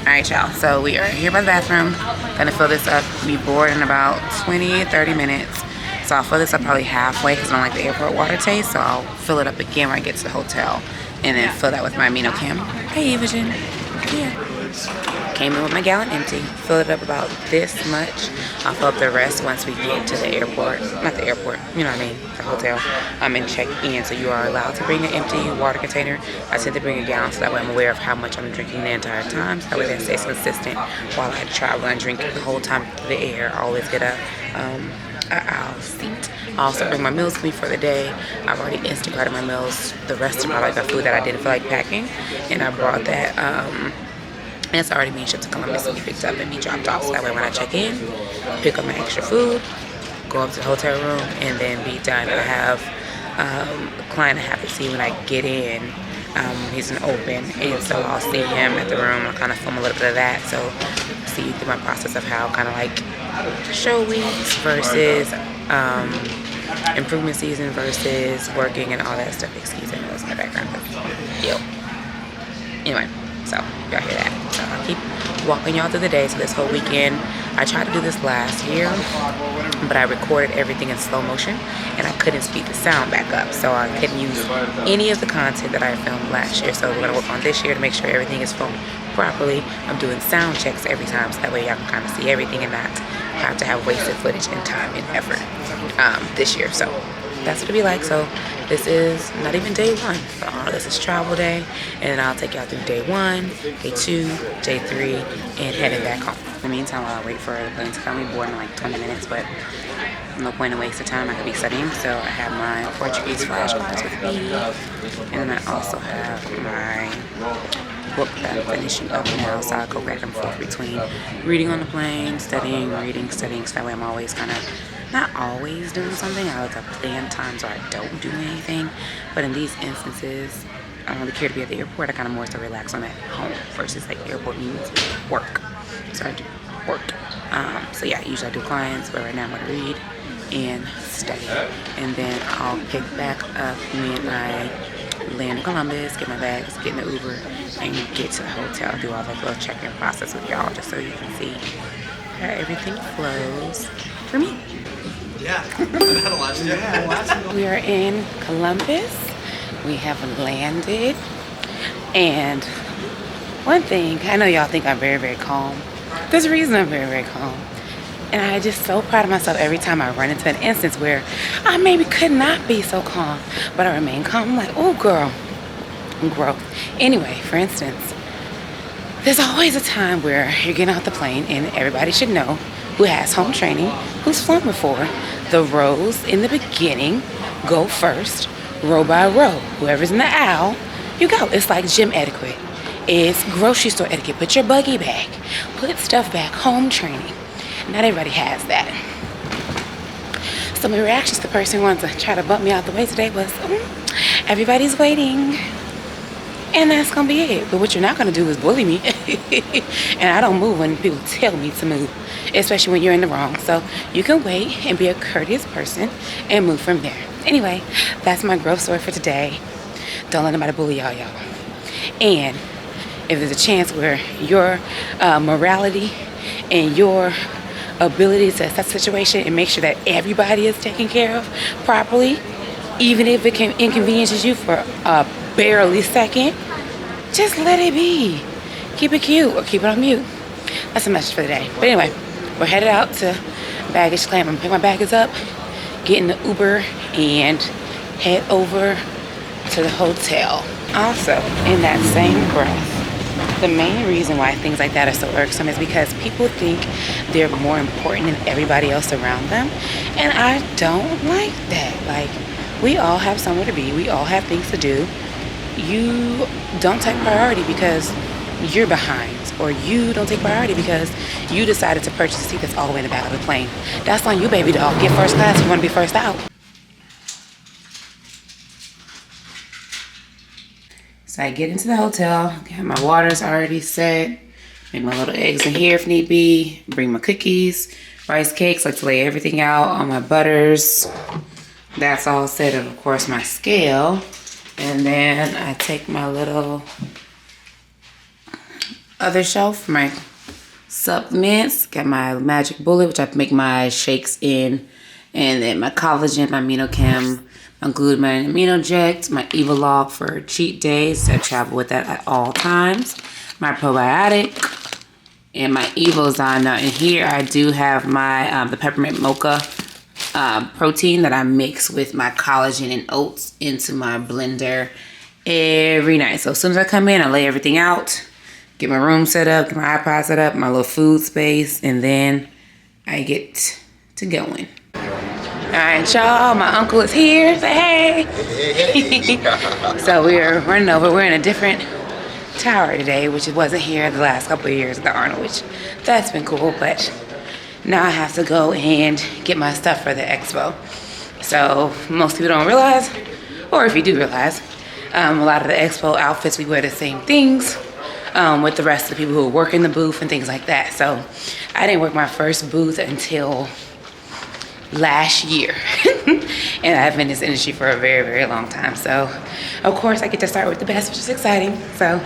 Alright, y'all. So we are here by the bathroom. Gonna fill this up. We board in about 20-30 minutes. So I'll fill this up probably halfway because I don't like the airport water taste. So I'll fill it up again when I get to the hotel. And then fill that with my amino chem. Hey, Evogen. Yeah. Came in with my gallon empty. Fill it up about this much. I'll fill up the rest once we get to the airport. Not the airport, you know what I mean, the hotel. And check in. So you are allowed to bring an empty water container. I tend to bring a gallon so that way I'm aware of how much I'm drinking the entire time. So that way that stays consistent while I travel and drink the whole time through the air. I always get a aisle seat. I also bring my meals with me for the day. I've already Instacarted my meals. The rest of my food that I didn't feel like packing. And I brought that. And it's already being shipped to Columbus and be picked up and be dropped off. So that way when I check in, pick up my extra food, go up to the hotel room, and then be done. I have a client I have to see when I get in. He's an open, and so I'll see him at the room. I'll kind of film a little bit of that. So see through my process of how kind of like show weeks versus improvement season versus working and all that stuff. Excuse me, that's in the background. Yo. Anyway. So y'all hear that. So I'll keep walking y'all through the day. So this whole weekend, I tried to do this last year, but I recorded everything in slow motion and I couldn't speed the sound back up. So I couldn't use any of the content that I filmed last year. So we're gonna work on this year to make sure everything is filmed properly. I'm doing sound checks every time so that way y'all can kind of see everything and not have to have wasted footage and time and effort this year. So that's what it'll be like. So this is not even day one. This is travel day, and I'll take y'all through day 1, day 2, day 3, and heading back home. In the meantime, while I wait for the plane to come, we board in like 20 minutes, but no point in wasting time. I could be studying, so I have my Portuguese flashcards with me, and then I also have my book that I'm finishing up now, so I go back and forth between reading on the plane, studying, reading, studying, so that way I'm always kind of not always doing something. I like to plan times where I don't do anything, but in these instances, I don't really care to be at the airport. I kind of more so relax when I'm at home versus like airport means work. So I do work. So yeah, usually I do clients, but right now I'm going to read and study. And then I'll pick back up when I land in Columbus, get my bags, get in the Uber, and get to the hotel. Do all that little check-in process with y'all just so you can see how everything flows for me. Yeah. We are in Columbus. We have landed. And one thing, I know y'all think I'm very, very calm. There's a reason I'm very, very calm. And I just so proud of myself every time I run into an instance where I maybe could not be so calm, but I remain calm. I'm like, oh girl, growth. Anyway, for instance, there's always a time where you're getting off the plane and everybody should know who has home training, who's flown before. The rows in the beginning go first, row by row. Whoever's in the aisle, you go. It's like gym etiquette. It's grocery store etiquette. Put your buggy back. Put stuff back. Home training. Not everybody has that. So my reaction to the person who wanted to try to bump me out the way today was, everybody's waiting. And that's gonna be it. But what you're not gonna do is bully me. And I don't move when people tell me to move, especially when you're in the wrong. So you can wait and be a courteous person and move from there. Anyway, that's my growth story for today. Don't let nobody bully y'all. And if there's a chance where your morality and your ability to assess the situation and make sure that everybody is taken care of properly, even if it can inconveniences you for a barely second, just let it be. Keep it cute or keep it on mute. That's a message for the day. But anyway, we're headed out to baggage claim. I'm gonna pick my baggage up, get in the Uber, and head over to the hotel. Also, in that same breath, the main reason why things like that are so irksome is because people think they're more important than everybody else around them. And I don't like that. Like, we all have somewhere to be. We all have things to do. You don't take priority because you're behind, or you don't take priority because you decided to purchase a seat that's all the way in the back of the plane. That's on you, baby doll. Get first class if you want to be first out. So I get into the hotel, got my waters already set, make my little eggs in here if need be, bring my cookies, rice cakes, like to lay everything out on my butters. That's all set, and of course my scale. And then I take my little other shelf for my supplements. Got my Magic Bullet, which I make my shakes in. And then my collagen, my AminoChem, my glutamine AminoJect, my Evolog for cheat days. I travel with that at all times. My probiotic and my Evogen. Now in here I do have my the peppermint mocha protein that I mix with my collagen and oats into my blender every night. So as soon as I come in, I lay everything out, get my room set up, get my iPod set up, my little food space, and then I get to going. All right, y'all, my uncle is here. Say hey. So we're running over. We're in a different tower today, which wasn't here the last couple of years at the Arnold, which that's been cool, but now I have to go and get my stuff for the expo. So most people don't realize, or if you do realize, a lot of the expo outfits, we wear the same things with the rest of the people who work in the booth and things like that. So I didn't work my first booth until last year. And I've been in this industry for a very, very long time. So of course I get to start with the best, which is exciting. So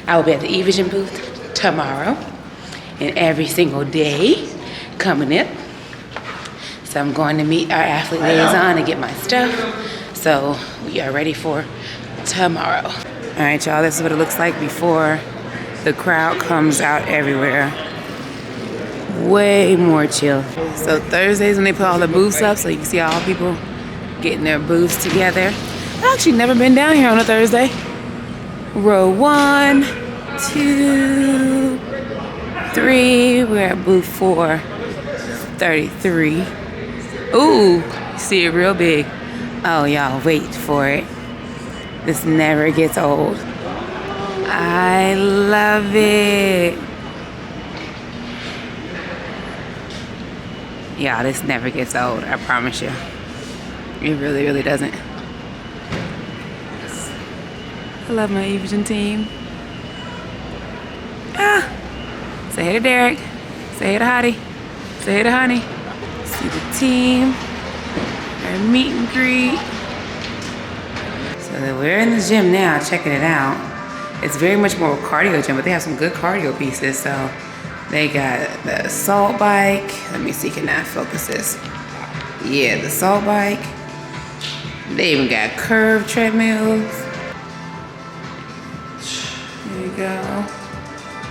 I will be at the Evogen booth tomorrow and every single day coming up. So I'm going to meet our athlete liaison and get my stuff. So we are ready for tomorrow. All right, y'all, this is what it looks like before the crowd comes out everywhere. Way more chill. So Thursdays when they put all the booths up, so you can see all people getting their booths together. I've actually never been down here on a Thursday. Row 1, 2, 3. We're at booth 433. Ooh, you see it real big. Oh, y'all, wait for it. This never gets old. I love it. Yeah, this never gets old, I promise you. It really, really doesn't. I love my Evogen team. Ah! Say hey to Derek. Say hey to Hottie. Say hey to Honey. See the team. Our meet and greet. So we're in the gym now, checking it out. It's very much more a cardio gym, but they have some good cardio pieces, so. They got the assault bike. Let me see, can I focus this? Yeah, the assault bike. They even got curved treadmills. There you go.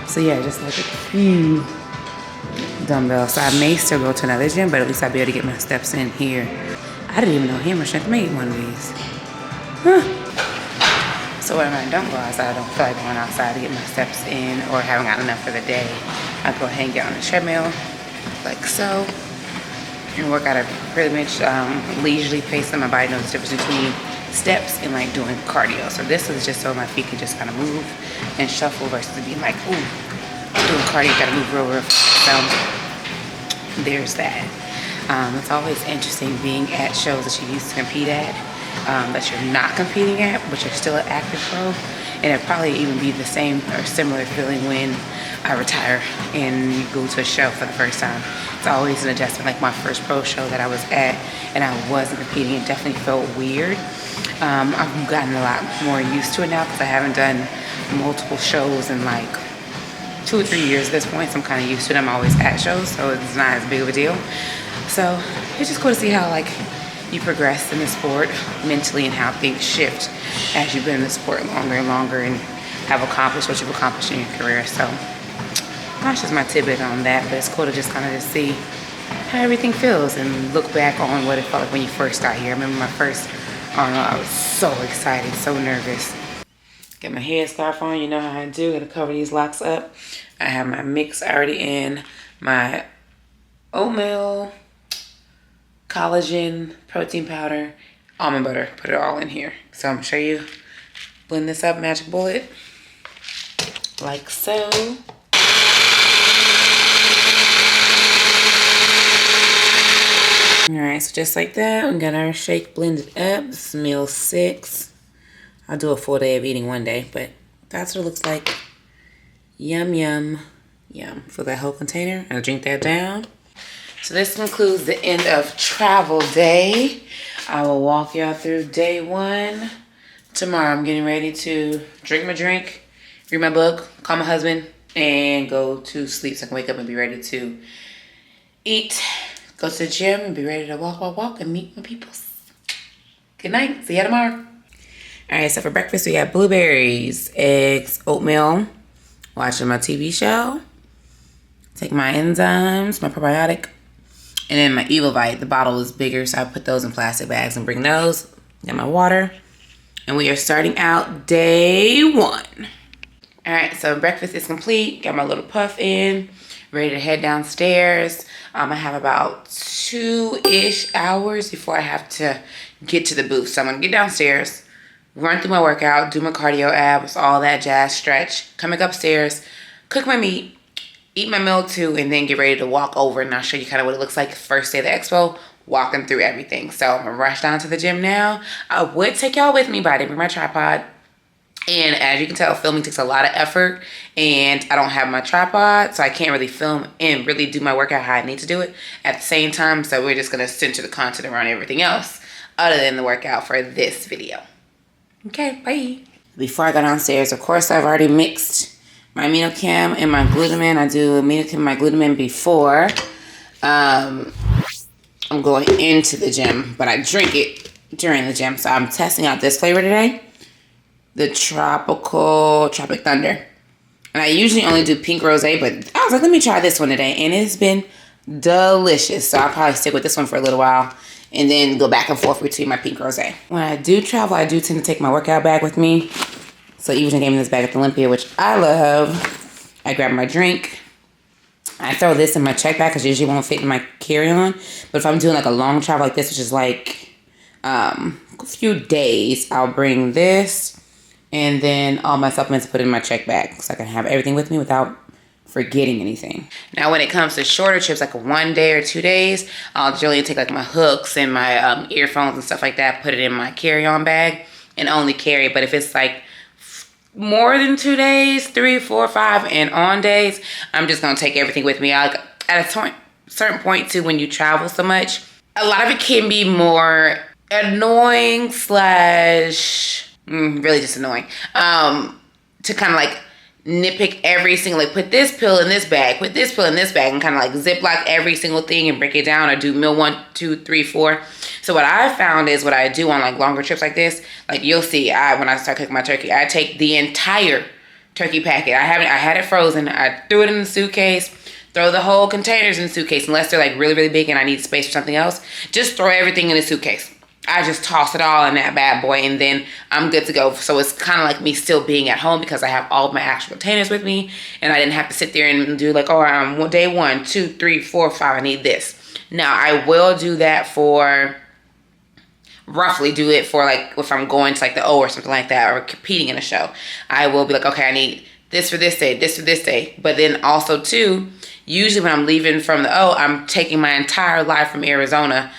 So yeah, just like a few dumbbells. So I may still go to another gym, but at least I'll be able to get my steps in here. I didn't even know Hammer Strength made one of these. Huh. So when I don't go outside, I don't feel like going outside to get my steps in or haven't gotten enough for the day. I go hang out on the treadmill, like so, and work at a pretty much leisurely pace so my body knows the difference between steps and like doing cardio. So this is just so my feet can just kind of move and shuffle versus being like, ooh, I'm doing cardio, gotta move real fast. So there's that. It's always interesting being at shows that you used to compete at, that you're not competing at, but you're still an active pro. And it'll probably even be the same or similar feeling when I retire and you go to a show for the first time. It's always an adjustment. Like my first pro show that I was at and I wasn't competing, it definitely felt weird. I've gotten a lot more used to it now because I haven't done multiple shows in like 2 or 3 years at this point, so I'm kind of used to it. I'm always at shows, so it's not as big of a deal. So it's just cool to see how like you progress in the sport mentally and how things shift as you've been in the sport longer and longer and have accomplished what you've accomplished in your career. So that's just my tidbit on that, but it's cool to just kind of just see how everything feels and look back on what it felt like when you first got here. I remember my first Arnold, I was so excited, so nervous. Got my headscarf on, you know how I do, gotta cover these locks up. I have my mix already in, my oatmeal, collagen, protein powder, almond butter, put it all in here. So I'm gonna show you, blend this up, Magic Bullet, like so. All right, so just like that, we got our shake blended up. This is meal 6. I'll do a full day of eating one day, but that's what it looks like. Yum, yum, yum. For that whole container, I'll drink that down. So this concludes the end of travel day. I will walk y'all through day 1. Tomorrow I'm getting ready to drink my drink, read my book, call my husband, and go to sleep so I can wake up and be ready to eat, go to the gym, and be ready to walk, and meet my peoples. Good night. See you tomorrow. All right, so for breakfast, we have blueberries, eggs, oatmeal, watching my TV show, take my enzymes, my probiotic, and then my Evogen. The bottle is bigger, so I put those in plastic bags and bring those. Got my water. And we are starting out day 1. All right, so breakfast is complete. Got my little puff in. Ready to head downstairs. I have about 2-ish hours before I have to get to the booth. So I'm going to get downstairs, run through my workout, do my cardio abs, all that jazz, stretch, come back upstairs, cook my meat, eat my meal too, and then get ready to walk over. And I'll show you kind of what it looks like first day of the expo, walking through everything. So I'm going to rush down to the gym now. I would take y'all with me, but I didn't bring my tripod. And as you can tell, filming takes a lot of effort, and I don't have my tripod, so I can't really film and really do my workout how I need to do it at the same time. So we're just going to center the content around everything else other than the workout for this video. Okay, bye. Before I go downstairs, of course, I've already mixed my AminoChem and my glutamine. I do AminoChem and my glutamine before I'm going into the gym, but I drink it during the gym. So I'm testing out this flavor today. The Tropic Thunder. And I usually only do pink rosé, but I was like, let me try this one today. And it's been delicious. So I'll probably stick with this one for a little while and then go back and forth between my pink rosé. When I do travel, I do tend to take my workout bag with me. So Evogen gave me this bag at the Olympia, which I love. I grab my drink. I throw this in my check bag because usually won't fit in my carry-on. But if I'm doing like a long travel like this, which is like a few days, I'll bring this. And then all my supplements put in my check bag so I can have everything with me without forgetting anything. Now, when it comes to shorter trips, like 1 day or 2 days, I'll generally take like my hooks and my earphones and stuff like that, put it in my carry-on bag and only carry. But if it's like more than 2 days, 3, 4, 5, and on days, I'm just going to take everything with me. At a certain point too, when you travel so much, a lot of it can be more annoying slash... really just annoying, to kind of like nitpick every single, like put this pill in this bag, put this pill in this bag, and kind of like ziplock every single thing and break it down or do meal 1, 2, 3, 4. So what I found is what I do on like longer trips like this, like you'll see, when I start cooking my turkey, I take the entire turkey packet. I had it frozen. I threw it in the suitcase, throw the whole containers in the suitcase, unless they're like really, really big and I need space for something else. Just throw everything in the suitcase. I just toss it all in that bad boy and then I'm good to go. So it's kind of like me still being at home because I have all of my actual containers with me and I didn't have to sit there and do like, oh, day 1, 2, 3, 4, 5, I need this. Now I will do that for, roughly do it for like if I'm going to like the O or something like that or competing in a show. I will be like, okay, I need this for this day, this for this day. But then also too, usually when I'm leaving from the O, I'm taking my entire life from Arizona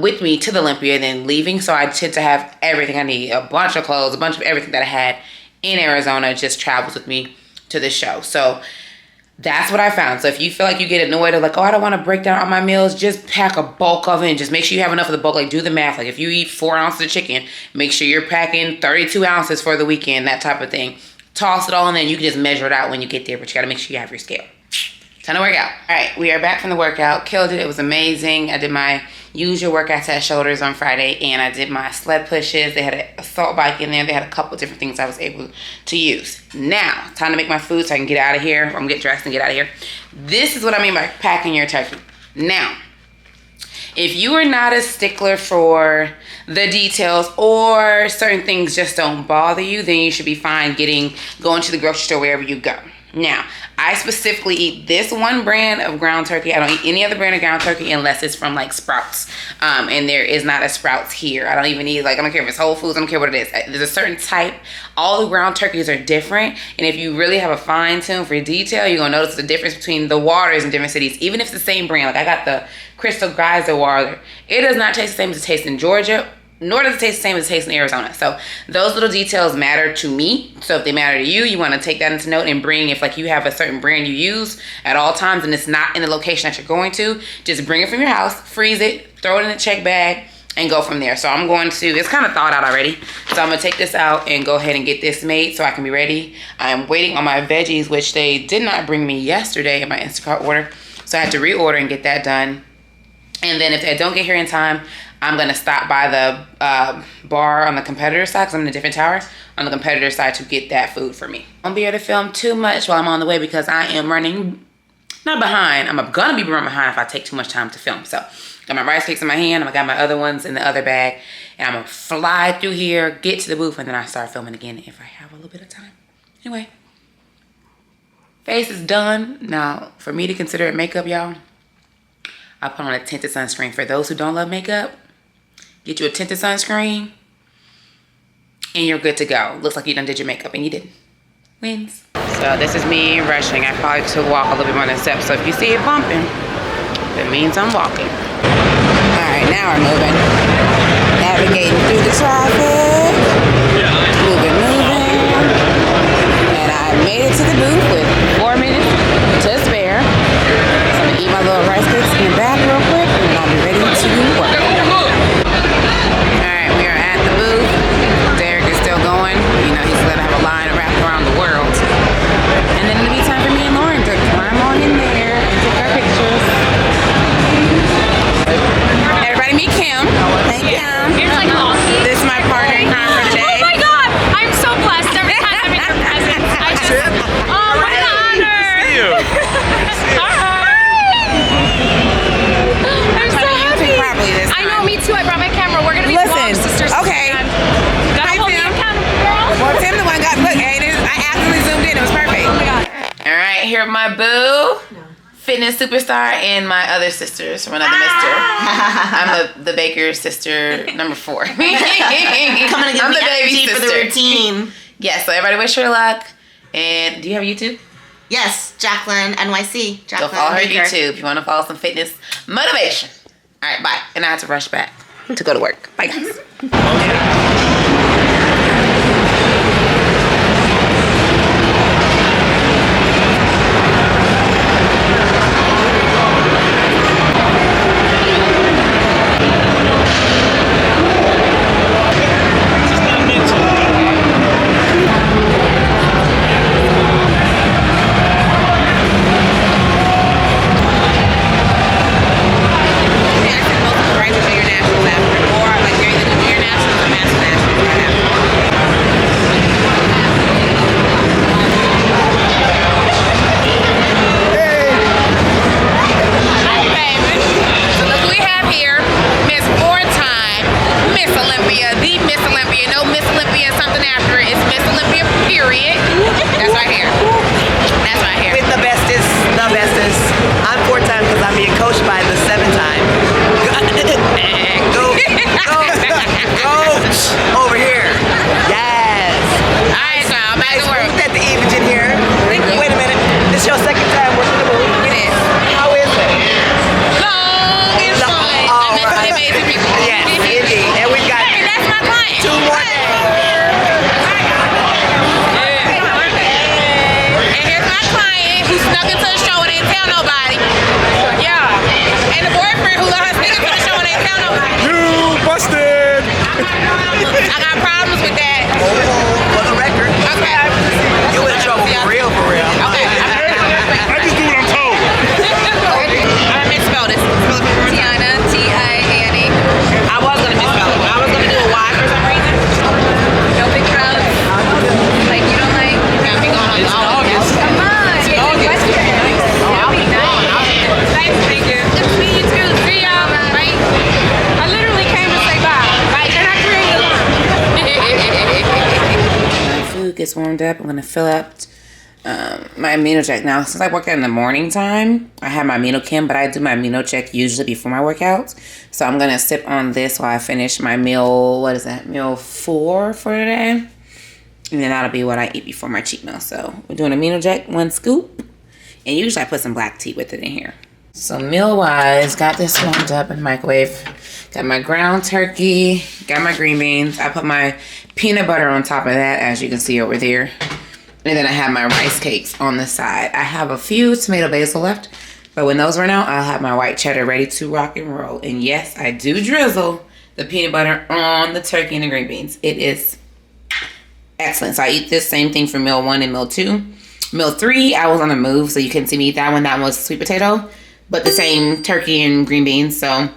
with me to the Olympia and then leaving. So I tend to have everything I need, a bunch of clothes, a bunch of everything that I had in Arizona just travels with me to the show. So that's what I found. So if you feel like you get annoyed or like, oh, I don't want to break down all my meals, just pack a bulk of it and just make sure you have enough of the bulk. Like do the math. Like if you eat 4 ounces of chicken, make sure you're packing 32 ounces for the weekend, that type of thing. Toss it all and then you can just measure it out when you get there, but you got to make sure you have your scale. Time to work out. All right, we are back from the workout. Killed it. It was amazing. I did my usual workout test shoulders on Friday, and I did my sled pushes. They had an assault bike in there. They had a couple different things I was able to use. Now, time to make my food so I can get out of here. I'm going to get dressed and get out of here. This is what I mean by packing your turkey. Now, if you are not a stickler for the details or certain things just don't bother you, then you should be fine going to the grocery store wherever you go. Now, I specifically eat this one brand of ground turkey. I don't eat any other brand of ground turkey unless it's from like Sprouts. And there is not a Sprouts here. I don't even eat, like, I don't care if it's Whole Foods. I don't care what it is. There's a certain type. All the ground turkeys are different. And if you really have a fine tune for detail, you're going to notice the difference between the waters in different cities. Even if it's the same brand. Like I got the Crystal Geyser water. It does not taste the same as it tastes in Georgia. Nor does it taste the same as it tastes in Arizona. So those little details matter to me. So if they matter to you, you want to take that into note and bring, if like you have a certain brand you use at all times and it's not in the location that you're going to, just bring it from your house, freeze it, throw it in a check bag, and go from there. So I'm going to, it's kind of thawed out already. So I'm gonna take this out and go ahead and get this made so I can be ready. I'm waiting on my veggies, which they did not bring me yesterday in my Instacart order. So I had to reorder and get that done. And then if they don't get here in time, I'm gonna stop by the bar on the competitor side, because I'm in a different tower, on the competitor side to get that food for me. I won't be able to film too much while I'm on the way because I am running, not behind, I'm gonna be running behind if I take too much time to film. So, got my rice cakes in my hand, I got my other ones in the other bag, and I'm gonna fly through here, get to the booth, and then I start filming again if I have a little bit of time. Anyway, face is done. Now, for me to consider it makeup, y'all, I put on a tinted sunscreen. For those who don't love makeup, get you a tinted sunscreen, and you're good to go. Looks like you done did your makeup, and you didn't. Wins. So this is me rushing. I probably should walk a little bit more than steps. So if you see it bumping, that means I'm walking. All right, now we're moving. Navigating through the traffic. Moving. And I made it to the booth with 4 minutes to spare. So I'm gonna eat my little rice cakes in the back real quick, and then I'll be ready to work. All right, we are at the booth. Derek is still going. You know, he's gonna have a line wrapped around the world. And then it'll be time for me and Lauren to climb on in there and take our pictures. Everybody meet Kim. Hey, Kim. This is my partner in crime for the day. Oh my God, I'm so blessed every time I'm in your presence. I just, oh, what an honor. See you. I'm so happy. I know, me too. I brought my camera. We're gonna be vlog sisters. Okay. Gotta hold me accountable, girl. Well, Tim the one got, look, hey, I accidentally zoomed in. It was perfect. Oh my God. All right, here are my boo, fitness superstar, and my other sisters from another mister. I'm the baker's sister, number 4. Coming to get I'm the the baby energy for the sister. routine. Yeah, so everybody wish her luck. And do you have YouTube? Yes, Jacqueline NYC. Go Jacqueline follow her Baker. YouTube if you want to follow some fitness motivation. All right, bye. And I have to rush back to go to work. Bye, guys. Gets warmed up, I'm gonna fill up my amino check. Now, since I work out in the morning time, I have my amino chem, but I do my amino check usually before my workouts. So I'm gonna sip on this while I finish my meal. What is that? Meal 4 for today, and then that'll be what I eat before my cheat meal. So we're doing amino check, 1 scoop, and usually I put some black tea with it in here. So meal wise, got this warmed up in the microwave. Got my ground turkey, got my green beans. I put my peanut butter on top of that, as you can see over there. And then I have my rice cakes on the side. I have a few tomato basil left, but when those run out, I'll have my white cheddar ready to rock and roll. And yes, I do drizzle the peanut butter on the turkey and the green beans. It is excellent. So I eat this same thing for meal 1 and meal 2. Meal 3, I was on the move, so you couldn't see me eat that one. That one was sweet potato, but the same turkey and green beans. So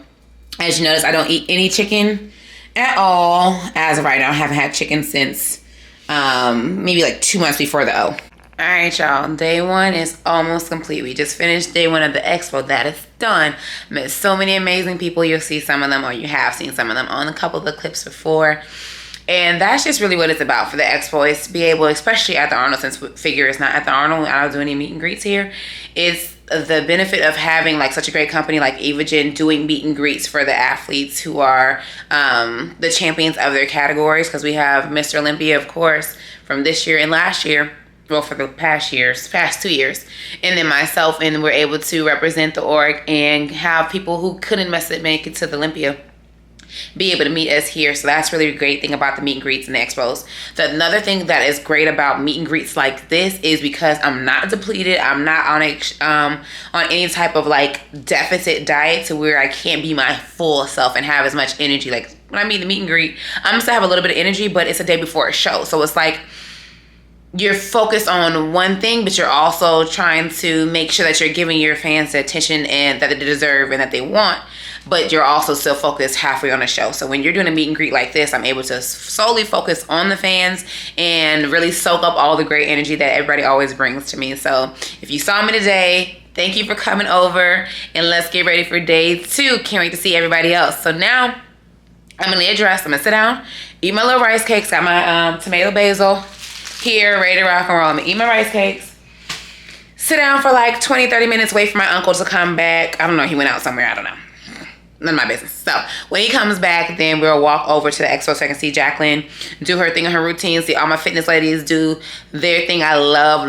as you notice, I don't eat any chicken at all. As of right now, I haven't had chicken since maybe like 2 months before the O. All right, y'all. Day 1 is almost complete. We just finished day 1 of the expo. That is done. Met so many amazing people. You'll see some of them, or you have seen some of them on a couple of the clips before. And that's just really what it's about for the expo, is to be able, especially at the Arnold, since Figure is not at the Arnold, I don't do any meet and greets here, is the benefit of having like such a great company like Evogen doing meet and greets for the athletes who are the champions of their categories. Because we have Mr. Olympia, of course, from this year and last year. Well, for the past 2 years, and then myself, and we're able to represent the org and have people who couldn't make it to the Olympia be able to meet us here. So that's really a great thing about the meet and greets and the expos. So another thing that is great about meet and greets like this is because I'm not depleted, I'm not on any type of like deficit diet to where I can't be my full self and have as much energy. Like when I meet the meet and greet, I'm gonna still have a little bit of energy, but it's a day before a show, so it's like you're focused on one thing, but you're also trying to make sure that you're giving your fans the attention and that they deserve and that they want, but you're also still focused halfway on a show. So when you're doing a meet and greet like this, I'm able to solely focus on the fans and really soak up all the great energy that everybody always brings to me. So if you saw me today, thank you for coming over, and let's get ready for day 2. Can't wait to see everybody else. So now I'm gonna get dressed, I'm gonna sit down, eat my little rice cakes, got my tomato basil here, ready to rock and roll. I'm gonna eat my rice cakes, sit down for like 20-30 minutes, wait for my uncle to come back. I don't know, he went out somewhere, I don't know, none of my business. So when he comes back, then we'll walk over to the expo so I can see Jacqueline do her thing in her routine, see all my fitness ladies do their thing. I love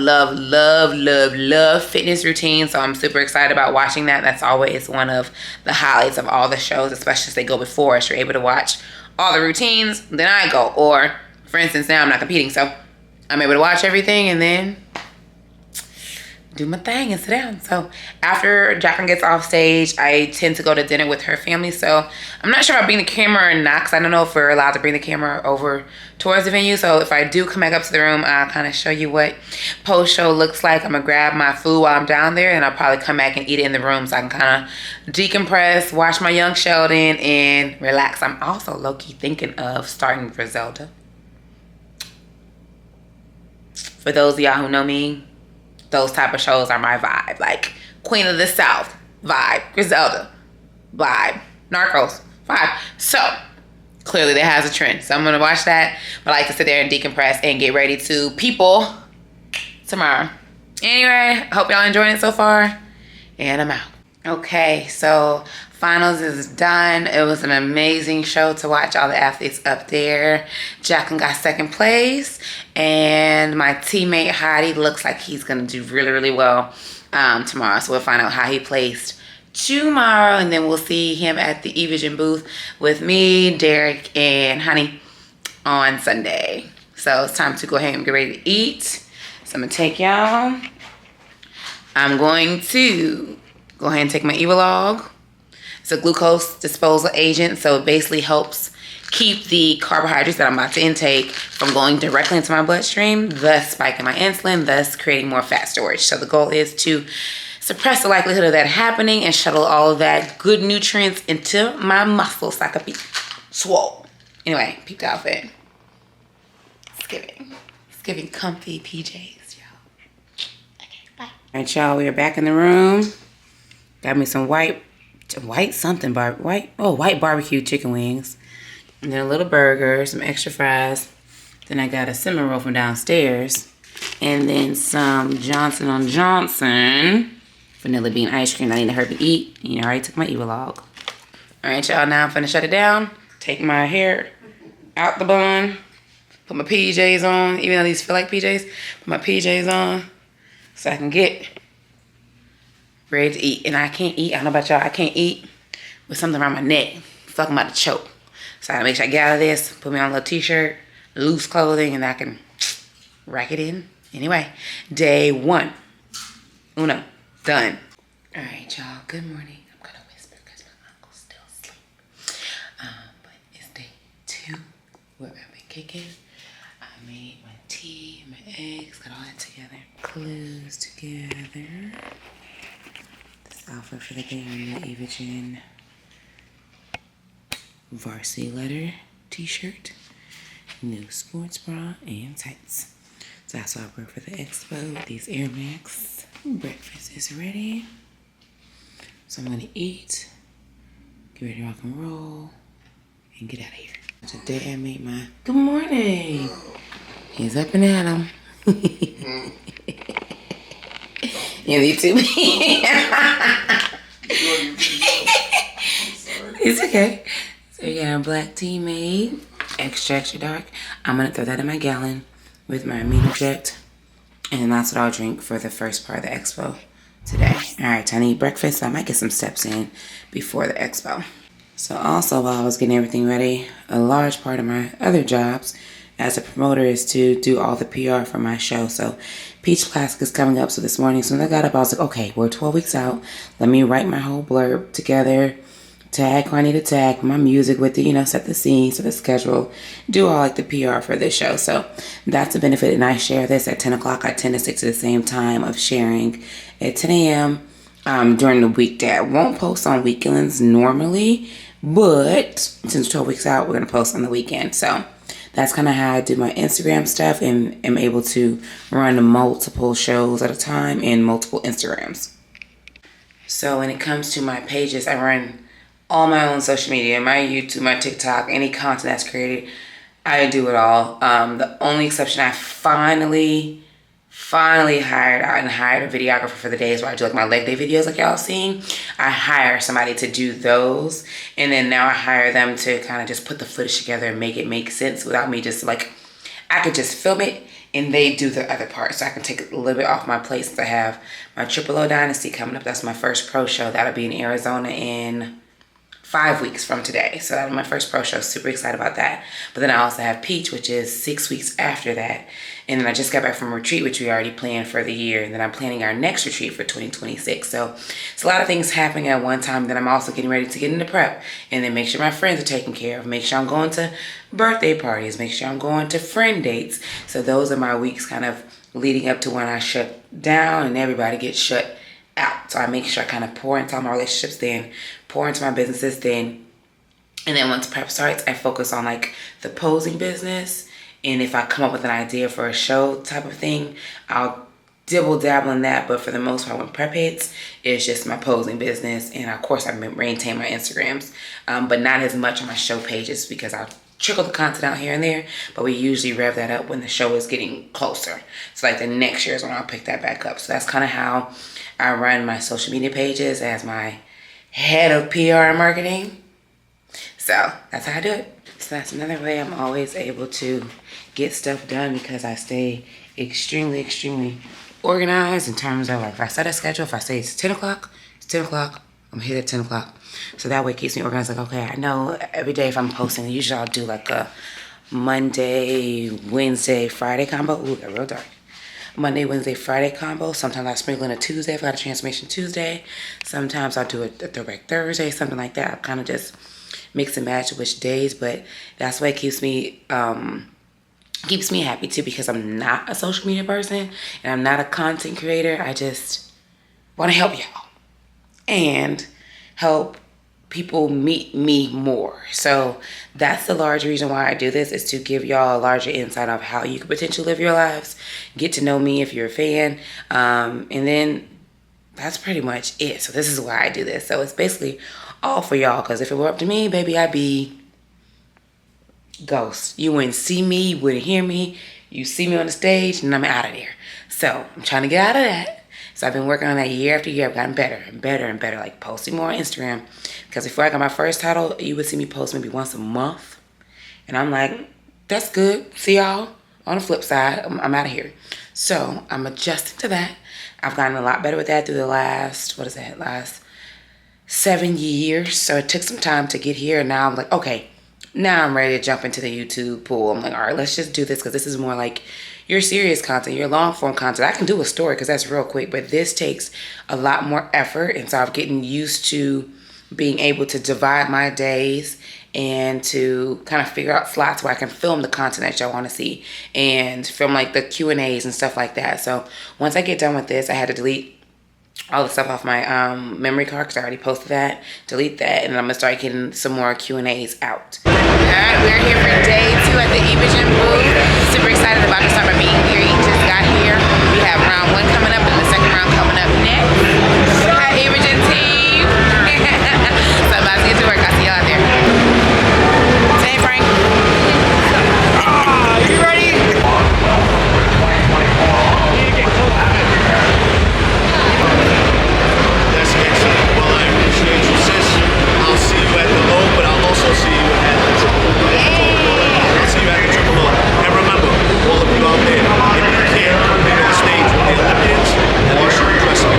fitness routines, so I'm super excited about watching that. That's always one of the highlights of all the shows, especially as they go before us. You're able to watch all the routines, then I go. Or for instance, now I'm not competing, so I'm able to watch everything and then do my thing and sit down. So after Jacqueline gets off stage, I tend to go to dinner with her family. So I'm not sure if I'll bring the camera or not, because I don't know if we're allowed to bring the camera over towards the venue. So if I do come back up to the room, I'll kind of show you what post-show looks like. I'm gonna grab my food while I'm down there, and I'll probably come back and eat it in the room so I can kind of decompress, watch my young Sheldon, and relax. I'm also low-key thinking of starting Griselda. For those of y'all who know me, those type of shows are my vibe. Like Queen of the South, vibe. Griselda, vibe. Narcos, vibe. So clearly that has a trend. So I'm gonna watch that. But I like to sit there and decompress and get ready to people tomorrow. Anyway, I hope y'all enjoying it so far. And I'm out. Okay, so finals is done. It was an amazing show to watch all the athletes up there. Jacqueline got 2nd place, and my teammate Heidi looks like he's gonna do really well tomorrow. So we'll find out how he placed tomorrow, and then we'll see him at the Evogen booth with me, Derek, and Honey on Sunday. So it's time to go ahead and get ready to eat. So I'm gonna take y'all. I'm going to go ahead and take my Evolog. It's a glucose disposal agent, so it basically helps keep the carbohydrates that I'm about to intake from going directly into my bloodstream, thus spiking my insulin, thus creating more fat storage. So the goal is to suppress the likelihood of that happening and shuttle all of that good nutrients into my muscles so I could be swole. Anyway, peep the outfit. It's giving comfy PJs, y'all. Okay, bye. All right, y'all, we are back in the room. Got me some white barbecue chicken wings, and then a little burger, some extra fries. Then I got a cinnamon roll from downstairs, and then some Johnson & Johnson vanilla bean ice cream. I need to hurry to eat. You know, I already took my Evolog. All right, y'all, now I'm finna shut it down. Take my hair out the bun. Put my PJs on, even though these feel like PJs. Put my PJs on so I can get ready to eat. And I can't eat, I don't know about y'all, I can't eat with something around my neck. Fuck, I'm about to choke. So I gotta make sure I get out of this, put me on a little t-shirt, loose clothing, and I can rack it in. Anyway, day 1. Uno, done. All right, y'all, good morning. I'm gonna whisper because my uncle's still asleep. But what I've been kicking. I made my tea, my eggs, got all that together. Close together. This outfit for the day on the Evogen varsity letter t-shirt, new sports bra, and tights. So that's what I wear for the expo with these Air Max. Breakfast is ready. So I'm gonna eat, get ready to rock and roll, and get out of here. Today I made my, good morning. He's up and at 'em. Yeah, me too. It's okay. So we got our black tea made, extra dark. I'm gonna throw that in my gallon with my amino jet, and that's what I'll drink for the first part of the expo today. All right, time to eat breakfast. So I might get some steps in before the expo. So also while I was getting everything ready, a large part of my other jobs as a promoter is to do all the PR for my show. So Peach Classic is coming up. So this morning, as soon as I got up, I was like, okay, we're 12 weeks out. Let me write my whole blurb together, tag who I need to tag, my music with it, you know, set the scene, set the schedule, do all like the PR for this show. So that's a benefit. And I share this at 10 o'clock. I tend to stick to the same time of sharing at 10 a.m. During the weekday. I won't post on weekends normally, but since 12 weeks out, we're going to post on the weekend. So that's kind of how I do my Instagram stuff and am able to run multiple shows at a time and multiple Instagrams. So when it comes to my pages, I run all my own social media, my YouTube, my TikTok, any content that's created, I do it all. The only exception, I finally hired a videographer for the days where I do like my leg day videos like y'all seen. I hire somebody to do those, and then now I hire them to kind of just put the footage together and make it make sense without me just like, I could just film it and they do the other part. So I can take a little bit off my plate since I have my Triple O Dynasty coming up. That's my first pro show. That'll be in Arizona in 5 weeks from today. So that'll be my first pro show. Super excited about that. But then I also have Peach, which is 6 weeks after that. And then I just got back from a retreat, which we already planned for the year. And then I'm planning our next retreat for 2026. So it's a lot of things happening at one time. Then I'm also getting ready to get into prep. And then make sure my friends are taken care of. Make sure I'm going to birthday parties. Make sure I'm going to friend dates. So those are my weeks kind of leading up to when I shut down and everybody gets shut out. So I make sure I kind of pour into all my relationships, then pour into my businesses, then, and then once prep starts, I focus on like the posing business. And if I come up with an idea for a show type of thing, I'll dabble in that. But for the most part, when prep hits, it's just my posing business. And of course, I maintain my Instagrams, but not as much on my show pages because I'll trickle the content out here and there. But we usually rev that up when the show is getting closer. So like the next year is when I'll pick that back up. So that's kind of how I run my social media pages as my head of PR and marketing. So that's how I do it. So that's another way I'm always able to get stuff done because I stay extremely organized in terms of like if I set a schedule, if I say it's 10 o'clock, it's 10 o'clock, I'm here at 10 o'clock. So that way it keeps me organized. Like, okay, I know every day if I'm posting, usually I'll do like a Monday, Wednesday, Friday combo. Ooh, got real dark. Monday, Wednesday, Friday combo. Sometimes I sprinkle in a Tuesday if I got a transformation Tuesday. Sometimes I'll do a throwback Thursday, something like that. I kind of just mix and match which days, but that's why it keeps me happy too because I'm not a social media person and I'm not a content creator. I just want to help y'all and help people meet me more. So that's the large reason why I do this, is to give y'all a larger insight of how you could potentially live your lives, get to know me if you're a fan, and then that's pretty much it. So this is why I do this. So it's basically all for y'all, because if it were up to me, baby, I'd be ghost. You wouldn't see me, you wouldn't hear me, you see me on the stage and I'm out of there. So I'm trying to get out of that. So I've been working on that year after year. I've gotten better and better, like posting more on Instagram. Because before I got my first title, you would see me post maybe once a month. And I'm like, that's good. See y'all on the flip side. I'm out of here. So I'm adjusting to that. I've gotten a lot better with that through the last 7 years. So it took some time to get here. And now I'm like, okay, now I'm ready to jump into the YouTube pool. I'm like, all right, let's just do this because this is more like your serious content, your long form content. I can do a story because that's real quick, but this takes a lot more effort. And so I'm getting used to being able to divide my days and to kind of figure out slots where I can film the content that y'all want to see and film like the Q&As and stuff like that. So once I get done with this, I had to delete all the stuff off my memory card because I already posted that. Delete that, and I'm gonna start getting some more Q&As out. Alright, we're here for day 2 at the Evogen booth. Super excited about to start my meet and greet. Just got here. We have round 1 coming up and the second round coming up next. Hi, Evogen team. So I'm about to get to work. I'll see y'all out there. Say, Frank. You ready? That's excellent. Well, I appreciate you, sis. I'll see you at the low, but I'll also see you at the triple low. I'll see you at the triple low. And remember, all of you out there, if you can't compete on stage with the Olympians, then you should dress up.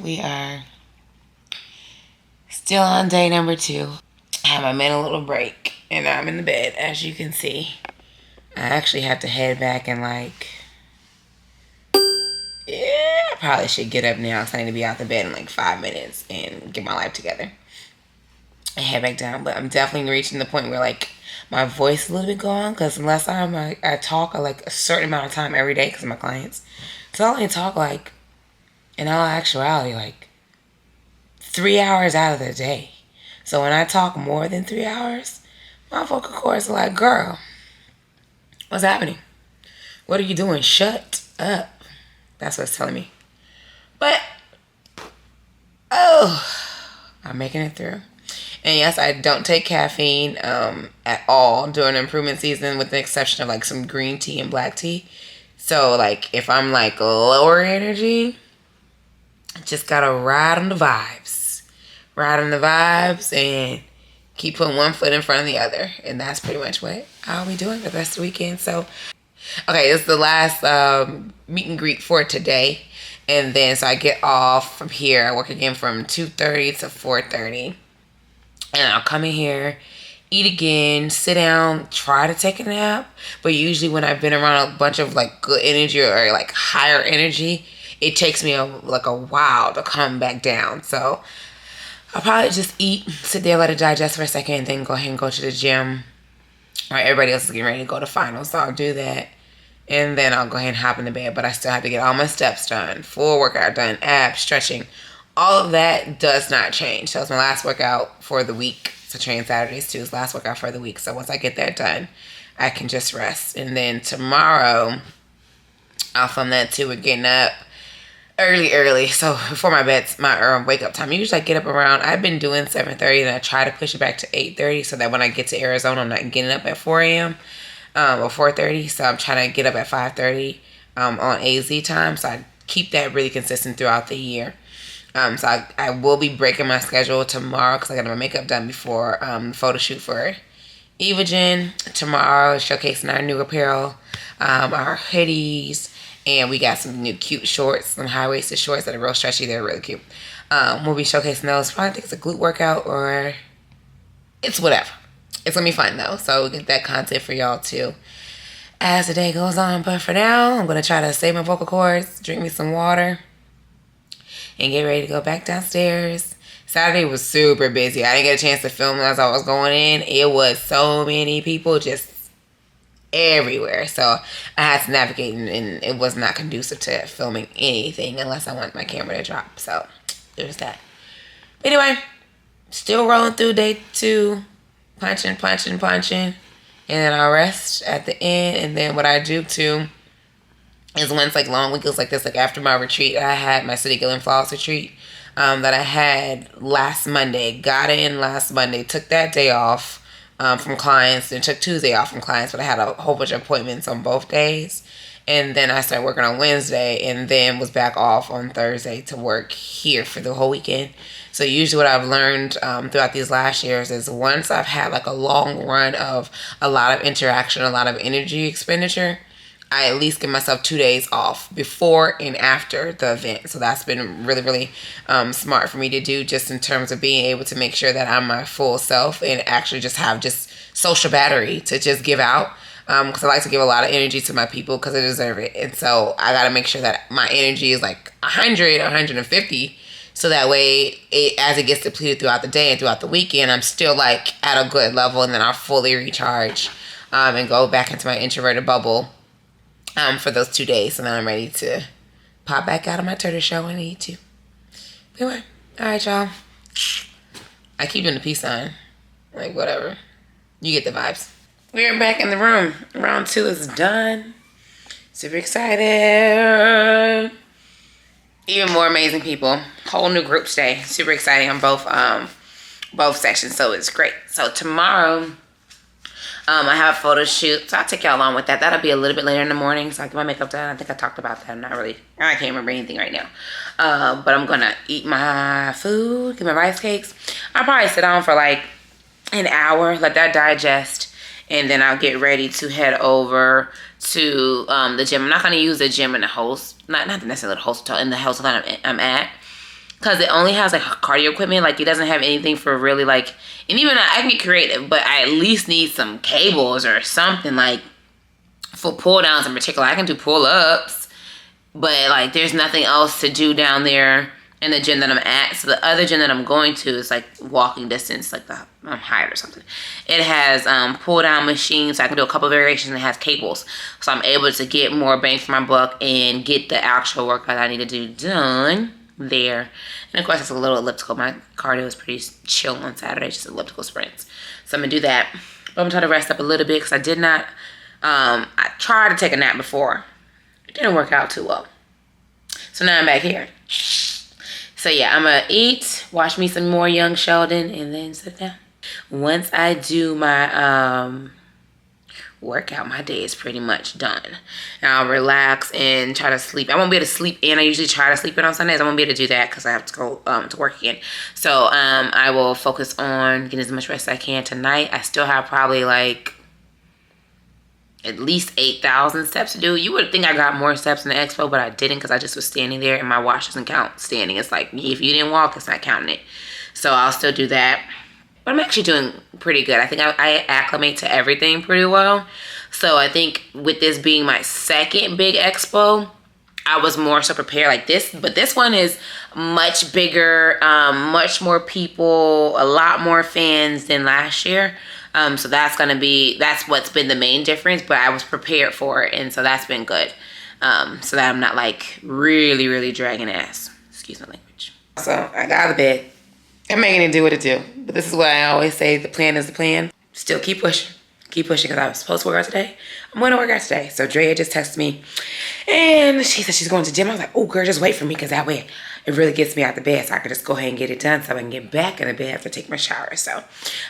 We are still on day number 2. I have my mental little break and I'm in the bed, as you can see. I actually have to head back and like, I probably should get up now because I need to be out the bed in like 5 minutes and get my life together and head back down. But I'm definitely reaching the point where like my voice is a little bit gone because unless I talk like a certain amount of time every day because of my clients. So I only talk like, in all actuality, like 3 hours out of the day. So when I talk more than 3 hours, my vocal cords are like, girl, what's happening? What are you doing? Shut up. That's what it's telling me. But, I'm making it through. And yes, I don't take caffeine at all during improvement season with the exception of like some green tea and black tea. So like if I'm like lower energy, just gotta ride on the vibes. Ride on the vibes and keep putting one foot in front of the other. And that's pretty much what I'll be doing the rest of the weekend. So, okay, this is the last meet and greet for today. And then, so I get off from here. I work again from 2:30 to 4:30. And I'll come in here, eat again, sit down, try to take a nap. But usually when I've been around a bunch of like good energy or like higher energy, it takes me a while to come back down. So I'll probably just eat, sit there, let it digest for a second, and then go ahead and go to the gym. All right, everybody else is getting ready to go to finals, so I'll do that. And then I'll go ahead and hop in the bed, but I still have to get all my steps done, full workout done, abs, stretching. All of that does not change. So it's my last workout for the week. So train Saturdays too is last workout for the week. So once I get that done, I can just rest. And then tomorrow, I'll film that too. We're getting up early. So before my wake up time. Usually I get up around, I've been doing 7:30 and I try to push it back to 8:30 so that when I get to Arizona, I'm not getting up at 4 a.m. Or 4:30. So I'm trying to get up at 5:30 on AZ time. So I keep that really consistent throughout the year. So I will be breaking my schedule tomorrow because I got my makeup done before the photo shoot for Evogen. Tomorrow, showcasing our new apparel, our hoodies, and we got some new cute shorts, some high-waisted shorts that are real stretchy. They're really cute. We'll be showcasing those. Probably think it's a glute workout or it's whatever. It's going to be fun, though. So we'll get that content for y'all, too, as the day goes on. But for now, I'm going to try to save my vocal cords, drink me some water, and get ready to go back downstairs. Saturday was super busy. I didn't get a chance to film as I was going in. It was so many people just everywhere. So I had to navigate, and it was not conducive to filming anything unless I want my camera to drop. So there's that. But anyway, still rolling through day 2. Punching. And then I'll rest at the end. And then what I do too is when it's like long weekends like this, like after my retreat, I had my City Gillon Flawless retreat that I had last Monday. Got in last Monday, took that day off from clients, and took Tuesday off from clients, but I had a whole bunch of appointments on both days. And then I started working on Wednesday and then was back off on Thursday to work here for the whole weekend. So usually what I've learned throughout these last years is once I've had like a long run of a lot of interaction, a lot of energy expenditure, I at least give myself 2 days off before and after the event. So that's been really, really smart for me to do, just in terms of being able to make sure that I'm my full self and actually just have just social battery to just give out because I like to give a lot of energy to my people because they deserve it. And so I got to make sure that my energy is like 100, 150. So that way, as it gets depleted throughout the day and throughout the weekend, I'm still like at a good level, and then I'll fully recharge and go back into my introverted bubble for those 2 days. And then I'm ready to pop back out of my turtle shell when I need to. Anyway, all right, y'all. I keep doing the peace sign. Like, whatever. You get the vibes. We're back in the room. Round 2 is done. Super excited. Even more amazing people. Whole new group today. Super exciting on both sections, so it's great. So tomorrow, I have a photo shoot, so I'll take y'all along with that. That'll be a little bit later in the morning, so I get my makeup done. I think I talked about that. I can't remember anything right now. But I'm gonna eat my food, get my rice cakes. I'll probably sit down for like an hour, let that digest, and then I'll get ready to head over to the gym. I'm not gonna use the gym in the host, not necessarily the hotel, in the hotel that I'm at, because it only has like cardio equipment. Like, it doesn't have anything for really like, and even I can get creative, but I at least need some cables or something like for pull downs in particular. I can do pull ups, but like there's nothing else to do down there in the gym that I'm at. So the other gym that I'm going to is like walking distance, like the Hyatt or something. It has pull down machines, so I can do a couple of variations, and it has cables. So I'm able to get more bang for my buck and get the actual workout I need to do done there. And of course, it's a little elliptical. My cardio is pretty chill on Saturday, just elliptical sprints. So I'm gonna do that. But I'm trying to rest up a little bit because I did not, I tried to take a nap before. It didn't work out too well. So now I'm back here. So yeah, I'm gonna eat, watch me some more Young Sheldon, and then sit down. Once I do my workout, my day is pretty much done. And I'll relax and try to sleep. I won't be able to sleep in. I usually try to sleep in on Sundays. I won't be able to do that because I have to go to work again. So I will focus on getting as much rest as I can tonight. I still have probably like at least 8,000 steps to do. You would think I got more steps in the expo, but I didn't because I just was standing there, and my watch doesn't count standing. It's like, if you didn't walk, it's not counting it. So I'll still do that. But I'm actually doing pretty good. I think I acclimate to everything pretty well. So I think with this being my second big expo, I was more so prepared like this. But this one is much bigger, much more people, a lot more fans than last year. So that's what's been the main difference, but I was prepared for it, and so that's been good. So that I'm not like really, really dragging ass. Excuse my language. So I got out of bed. I'm making it do what it do. But this is what I always say, the plan is the plan. Still keep pushing. Keep pushing, because I was supposed to work out today. I'm going to work out today. So Drea just texted me, and she said she's going to the gym. I was like, oh girl, just wait for me, because that way it really gets me out the bed, so I can just go ahead and get it done so I can get back in the bed after I take my shower. So I'm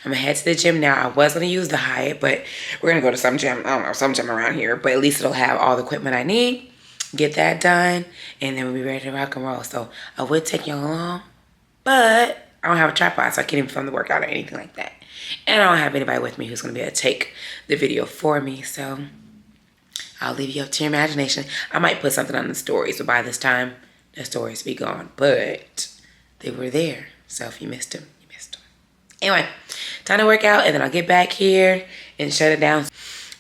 gonna head to the gym now. I was gonna use the Hyatt, but we're gonna go to some gym. I don't know, some gym around here, but at least it'll have all the equipment I need. Get that done, and then we'll be ready to rock and roll. So I would take y'all along, but I don't have a tripod, so I can't even film the workout or anything like that. And I don't have anybody with me who's gonna be able to take the video for me, so I'll leave you up to your imagination. I might put something on the stories, but by this time, the stories be gone. But they were there, so if you missed them, you missed them. Anyway, time to work out, and then I'll get back here and shut it down.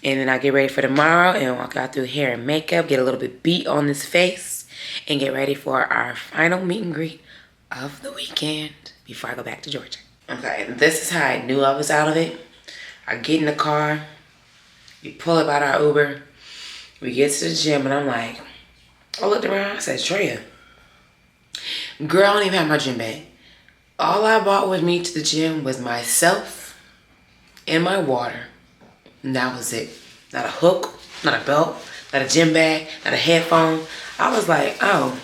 And then I'll get ready for tomorrow and walk out through hair and makeup, get a little bit beat on this face, and get ready for our final meet and greet of the weekend before I go back to Georgia. Okay, and this is how I knew I was out of it. I get in the car, we pull up out our Uber, we get to the gym, and I'm like, I looked around, I said, Drea, girl, I don't even have my gym bag. All I bought with me to the gym was myself and my water. And that was it. Not a hook, not a belt, not a gym bag, not a headphone. I was like, oh,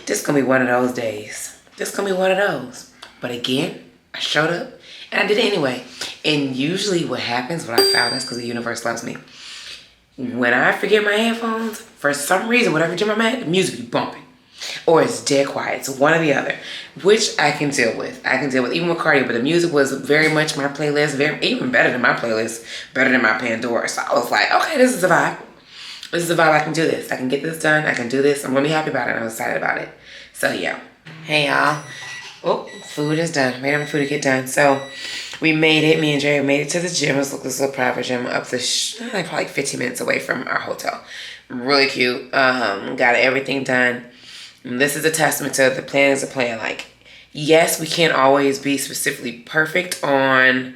this gonna be one of those days. This gonna be one of those. But again, I showed up and I did it anyway. And usually what happens, what I found is because the universe loves me. When I forget my headphones, for some reason, whatever gym I'm at, the music be bumping. Or it's dead quiet. So one or the other, which I can deal with. I can deal with even with cardio, but the music was very much my playlist, even better than my playlist, better than my Pandora. So I was like, okay, this is a vibe. This is a vibe. I can do this. I can get this done. I can do this. I'm gonna be happy about it. I'm excited about it. So yeah. Hey y'all. Oh, food is done. Waiting on food to get done. So We made it. Me and Jerry made it to the gym. Let's look this little private gym up the like probably 15 minutes away from our hotel. Really cute. Got everything done. And this is a testament to the plan is a plan. Like, yes, we can't always be specifically perfect on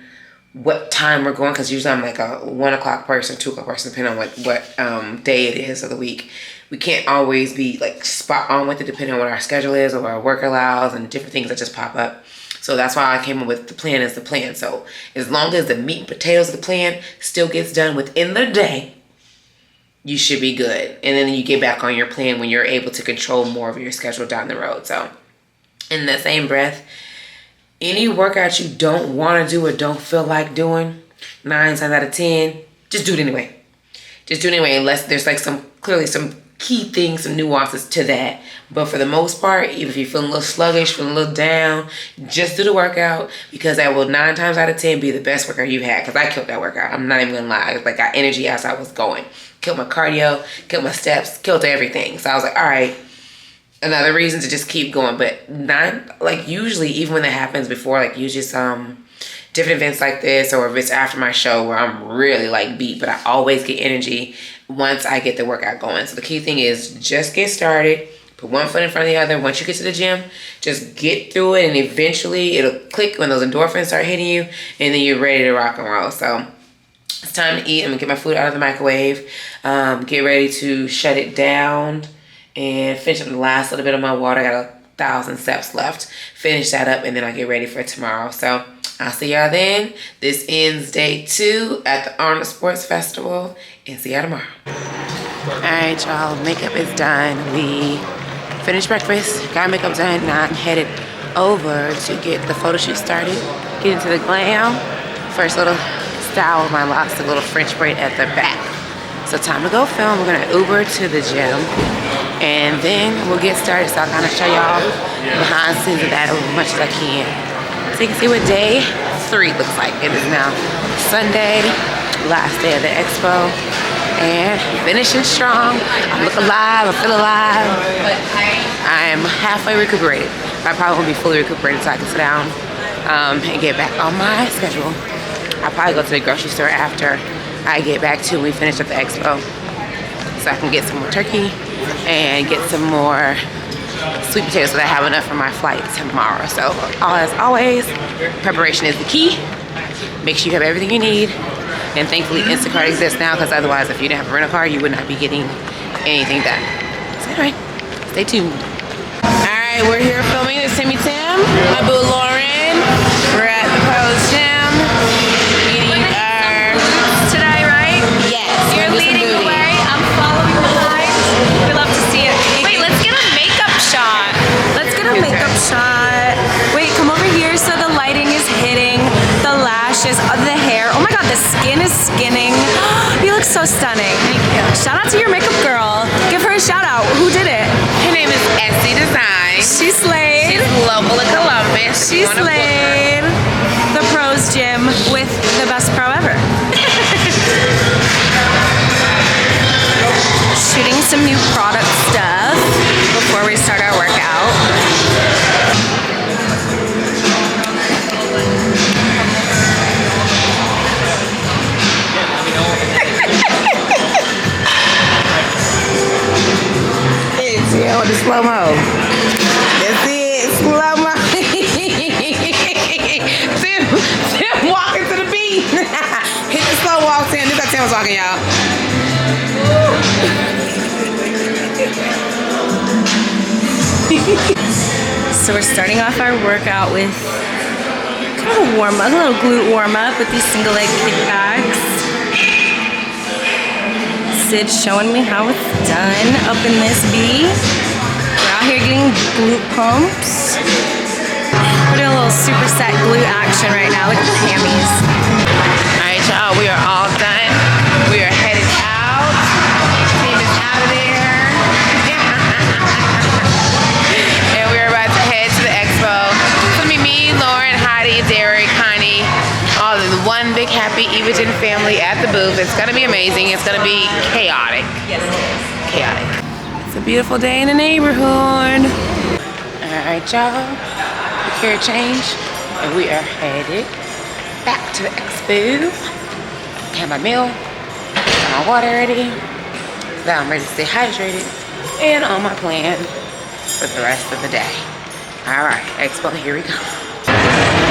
what time we're going, because usually I'm like a 1 o'clock person, 2 o'clock person, depending on what day it is of the week. We can't always be like spot on with it, depending on what our schedule is or what our work allows and different things that just pop up. So that's why I came up with the plan is the plan. So as long as the meat and potatoes of the plan still gets done within the day, you should be good. And then you get back on your plan when you're able to control more of your schedule down the road. So in the same breath, any workout you don't want to do or don't feel like doing, 9 times out of 10, just do it anyway. Just do it anyway, unless there's like clearly some key things, some nuances to that. But for the most part, even if you're feeling a little sluggish, feeling a little down, just do the workout, because that will 9 times out of 10 be the best workout you've had. Because I killed that workout. I'm not even gonna lie. I like got energy as I was going. Killed my cardio, killed my steps, killed everything. So I was like, all right, another reason to just keep going. But not like usually, even when that happens before, like usually some different events like this, or if it's after my show where I'm really like beat, but I always get energy once I get the workout going. So the key thing is just get started, put one foot in front of the other. Once you get to the gym, just get through it, and eventually it'll click when those endorphins start hitting you, and then you're ready to rock and roll. So it's time to eat. I'm gonna get my food out of the microwave, get ready to shut it down and finish up the last little bit of my water. I got 1,000 steps left. Finish that up, and then I'll get ready for tomorrow. So I'll see y'all then. This ends day 2 at the Arnold Sports Festival, and see y'all tomorrow. All right, y'all, makeup is done. We finished breakfast, got makeup done. Now I'm headed over to get the photo shoot started, get into the glam. First little style with my locks, a little French braid at the back. So time to go film. We're gonna Uber to the gym, and then we'll get started. So I'll kind of show y'all behind the scenes of that as much as I can, so you can see what day 3 looks like. It is now Sunday, last day of the Expo, and finishing strong. I look alive, I feel alive. I am halfway recuperated. I probably won't be fully recuperated so I can sit down and get back on my schedule. I'll probably go to the grocery store after I get back to when we finish up the Expo, so I can get some more turkey and get some more sweet potatoes so that I have enough for my flight tomorrow. So as always, preparation is the key. Make sure you have everything you need, and thankfully Instacart exists now, because otherwise if you didn't have a rental car you would not be getting anything done. So anyway, stay tuned. Alright, we're here filming with Timmy Tim, my boo Lauren. We're at the Pros Gym eating our Today, right? yes. You're leading the way. I'm following behind. We love to see it. Wait, let's get a makeup shot. Let's get a makeup shot. Wait, come over here so the lighting is hitting the lashes, the hair. Oh my god, the skin is skinning. You look so stunning. Thank you. Shout out to your makeup girl. Give her a shout out. Who did it? Her name is Essie Design. She slayed. She's local in Columbus. She slayed the Pros Gym with the best pro ever. Shooting some new product stuff before we start our workout. Yeah, with the slow-mo. That's it, slow-mo. Tim walking to the beat. Hit the slow walk, Tim. This is how Tim was walking, y'all. So we're starting off our workout with kind of a warm-up, a little glute warm-up with these single leg kickbacks. Sid's showing me how it's done up in this B. We're out here getting glute pumps. We're doing a little superset glute action right now. Look at the hammies. All right, y'all, we are all done. We are headed out. Team is out of there. And we're about to head to the Expo. It's gonna be me, Lauren, Heidi, Derek, Connie, all in one big happy Evogen family at the booth. It's gonna be amazing. It's gonna be chaotic. Yes, it is. Chaotic. It's a beautiful day in the neighborhood. All right, y'all. Hair change, and we are headed back to the Expo. Have my meal, got my water ready. Now I'm ready to stay hydrated and on my plan for the rest of the day. All right, Expo, here we go.